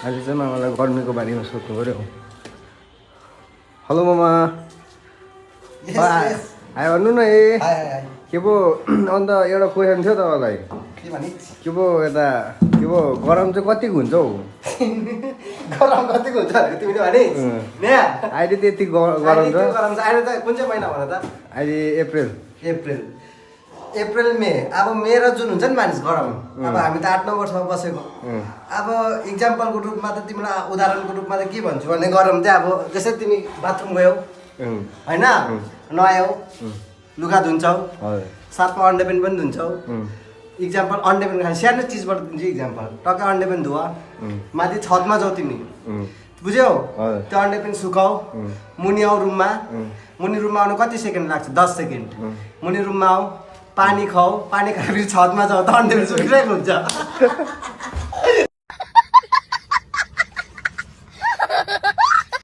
आज चाहिँ मामालाई गर्मीको बारेमा सोध्नु पर्यो। हेलो मामा। आयो भन्नु न ए। के पो अन्त एउटा क्वेसन थियो तपाईँलाई। के पो यता के पो गरम चाहिँ कतिको हुन्छ हौ? गरम कतिको हुन्छ तिमीले भने अहिले त्यति गरम छ। अहिले त कुन चाहिँ महिना भन त? अहिले अप्रिल अप्रिल मे। अब मे र जुन हुन्छ नि मानिस गरम। अब हामी त 8-9 वर्षमा बसेको। अब इक्जाम्पलको रूपमा त तिमीलाई उदाहरणको रूपमा त के भन्छु भने गरम चाहिँ अब जस्तै तिमी बाथरुम गयौ होइन, नुहायौ, लुगा धुन्छौ, साथमा अन्डे पनि धुन्छौ। इक्जाम्पल अन्डे पनि खाने सानो चिजबाट दिन्छु इक्जाम्पल। टक्कै अन्डे पनि धुवा, माथि छतमा जाऊ तिमी, बुझ्यौ? त्यो अन्डे पनि सुकाऊ, मुनि आऊ रुममा। मुनि रुममा आउनु कति सेकेन्ड लाग्छ? 10 सेकेन्ड। मुनि रुममा आऊ, पानी खाऊ, पानी खाएपछि छतमा जाऊ त अन्डे पनि सुकिरहेको हुन्छ।